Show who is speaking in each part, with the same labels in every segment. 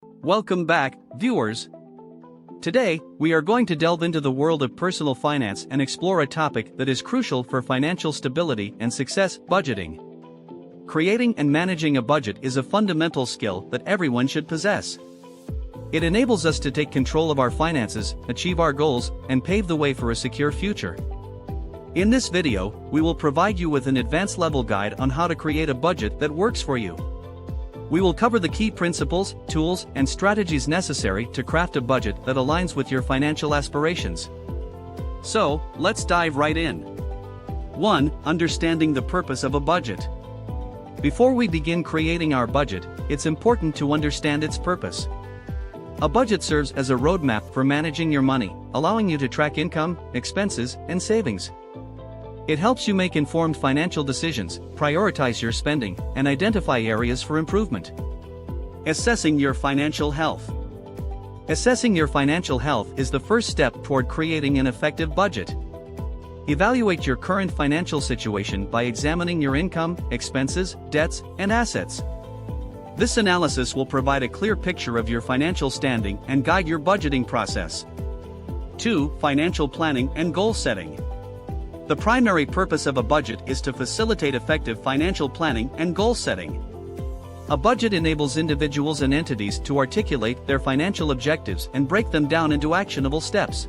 Speaker 1: Welcome back, viewers. Today, we are going to delve into the world of personal finance and explore a topic that is crucial for financial stability and success: budgeting. Creating and managing a budget is a fundamental skill that everyone should possess. It enables us to take control of our finances, achieve our goals, and pave the way for a secure future. In this video, we will provide you with an advanced level guide on how to create a budget that works for you. We will cover the key principles, tools, and strategies necessary to craft a budget that aligns with your financial aspirations. So, let's dive right in. 1. Understanding the purpose of a budget. Before we begin creating our budget, it's important to understand its purpose. A budget serves as a roadmap for managing your money, allowing you to track income, expenses, and savings. It helps you make informed financial decisions, prioritize your spending, and identify areas for improvement. Assessing your financial health. Assessing your financial health is the first step toward creating an effective budget. Evaluate your current financial situation by examining your income, expenses, debts, and assets. This analysis will provide a clear picture of your financial standing and guide your budgeting process. 2. Financial planning and goal setting. The primary purpose of a budget is to facilitate effective financial planning and goal setting. A budget enables individuals and entities to articulate their financial objectives and break them down into actionable steps.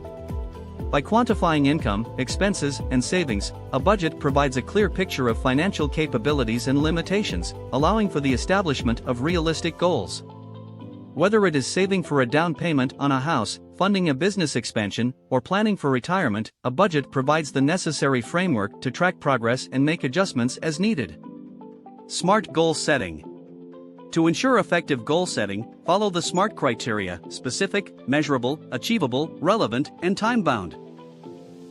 Speaker 1: By quantifying income, expenses, and savings, a budget provides a clear picture of financial capabilities and limitations, allowing for the establishment of realistic goals. Whether it is saving for a down payment on a house, funding a business expansion, or planning for retirement, a budget provides the necessary framework to track progress and make adjustments as needed. Smart goal setting. To ensure effective goal setting, follow the SMART criteria: specific, measurable, achievable, relevant, and time-bound.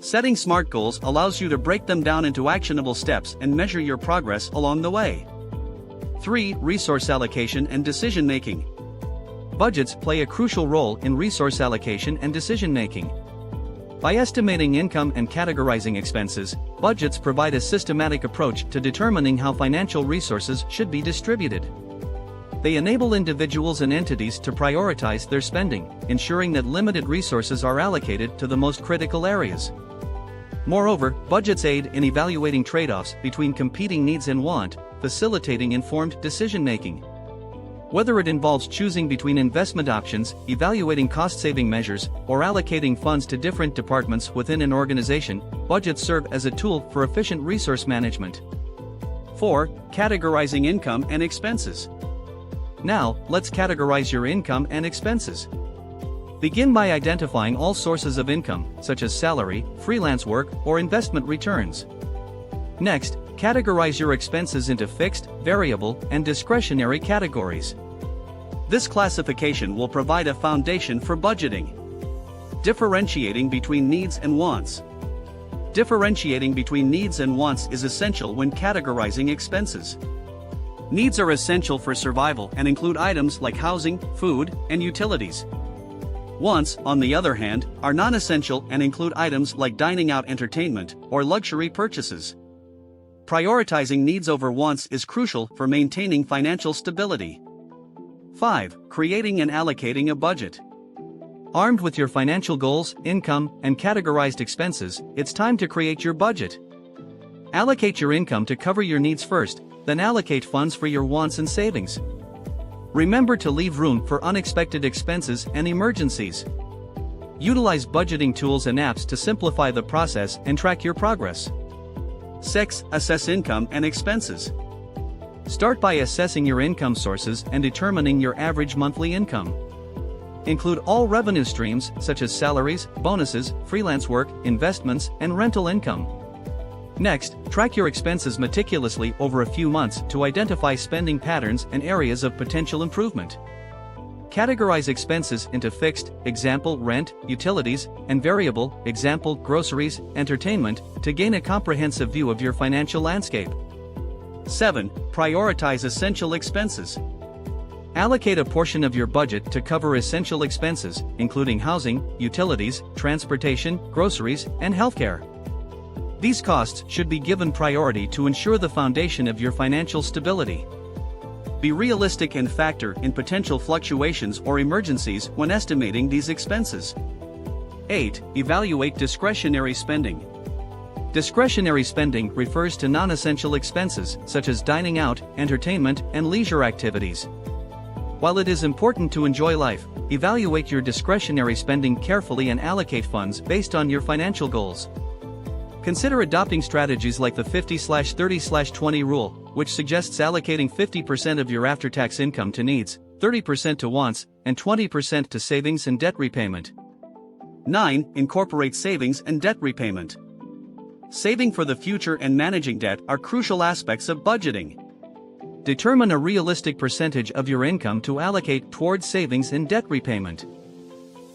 Speaker 1: Setting SMART goals allows you to break them down into actionable steps and measure your progress along the way. 3. Resource allocation and decision-making. Budgets play a crucial role in resource allocation and decision-making. By estimating income and categorizing expenses, budgets provide a systematic approach to determining how financial resources should be distributed. They enable individuals and entities to prioritize their spending, ensuring that limited resources are allocated to the most critical areas. Moreover, budgets aid in evaluating trade-offs between competing needs and want, facilitating informed decision-making. Whether it involves choosing between investment options, evaluating cost-saving measures, or allocating funds to different departments within an organization, budgets serve as a tool for efficient resource management. 4. Categorizing income and expenses. Now, let's categorize your income and expenses. Begin by identifying all sources of income, such as salary, freelance work, or investment returns. Next, categorize your expenses into fixed, variable, and discretionary categories. This classification will provide a foundation for budgeting. Differentiating between needs and wants. Differentiating between needs and wants is essential when categorizing expenses. Needs are essential for survival and include items like housing, food, and utilities. Wants, on the other hand, are non-essential and include items like dining out, entertainment, or luxury purchases. Prioritizing needs over wants is crucial for maintaining financial stability. 5. Creating and allocating a budget. Armed with your financial goals, income, and categorized expenses, it's time to create your budget. Allocate your income to cover your needs first, then allocate funds for your wants and savings. Remember to leave room for unexpected expenses and emergencies. Utilize budgeting tools and apps to simplify the process and track your progress. 6. Assess income and expenses. Start by assessing your income sources and determining your average monthly income. Include all revenue streams, such as salaries, bonuses, freelance work, investments, and rental income. Next, track your expenses meticulously over a few months to identify spending patterns and areas of potential improvement. Categorize expenses into fixed, example rent, utilities, and variable, example groceries, entertainment, to gain a comprehensive view of your financial landscape. 7. Prioritize essential expenses. Allocate a portion of your budget to cover essential expenses, including housing, utilities, transportation, groceries, and healthcare. These costs should be given priority to ensure the foundation of your financial stability. Be realistic and factor in potential fluctuations or emergencies when estimating these expenses. 8. Evaluate discretionary spending. Discretionary spending refers to non-essential expenses such as dining out, entertainment, and leisure activities. While it is important to enjoy life, evaluate your discretionary spending carefully and allocate funds based on your financial goals. Consider adopting strategies like the 50/30/20 rule, which suggests allocating 50% of your after-tax income to needs, 30% to wants, and 20% to savings and debt repayment. 9. Incorporate savings and debt repayment. Saving for the future and managing debt are crucial aspects of budgeting. Determine a realistic percentage of your income to allocate towards savings and debt repayment.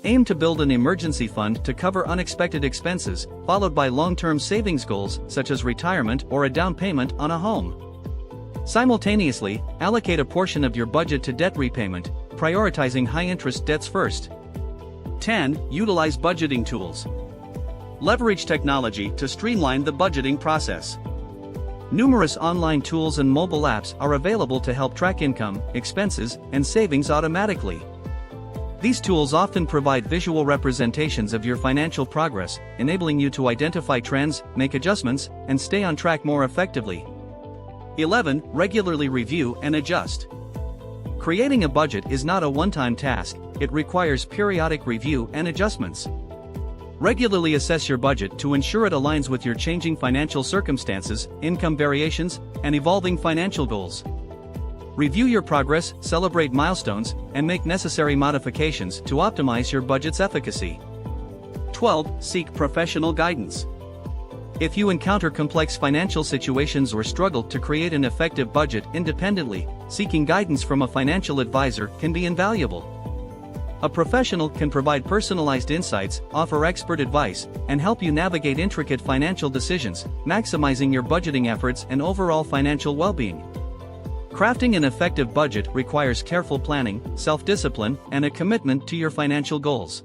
Speaker 1: Aim to build an emergency fund to cover unexpected expenses, followed by long-term savings goals such as retirement or a down payment on a home. Simultaneously, allocate a portion of your budget to debt repayment, prioritizing high-interest debts first. 10. Utilize budgeting tools. Leverage technology to streamline the budgeting process. Numerous online tools and mobile apps are available to help track income, expenses, and savings automatically. These tools often provide visual representations of your financial progress, enabling you to identify trends, make adjustments, and stay on track more effectively. 11. Regularly review and adjust. Creating a budget is not a one-time task, it requires periodic review and adjustments. Regularly assess your budget to ensure it aligns with your changing financial circumstances, income variations, and evolving financial goals. Review your progress, celebrate milestones, and make necessary modifications to optimize your budget's efficacy. 12. Seek professional guidance. If you encounter complex financial situations or struggle to create an effective budget independently, seeking guidance from a financial advisor can be invaluable. A professional can provide personalized insights, offer expert advice, and help you navigate intricate financial decisions, maximizing your budgeting efforts and overall financial well-being. Crafting an effective budget requires careful planning, self-discipline, and a commitment to your financial goals.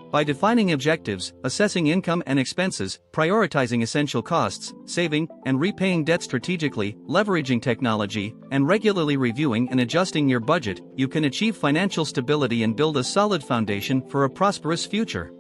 Speaker 1: By defining objectives, assessing income and expenses, prioritizing essential costs, saving and repaying debt strategically, leveraging technology, and regularly reviewing and adjusting your budget, you can achieve financial stability and build a solid foundation for a prosperous future.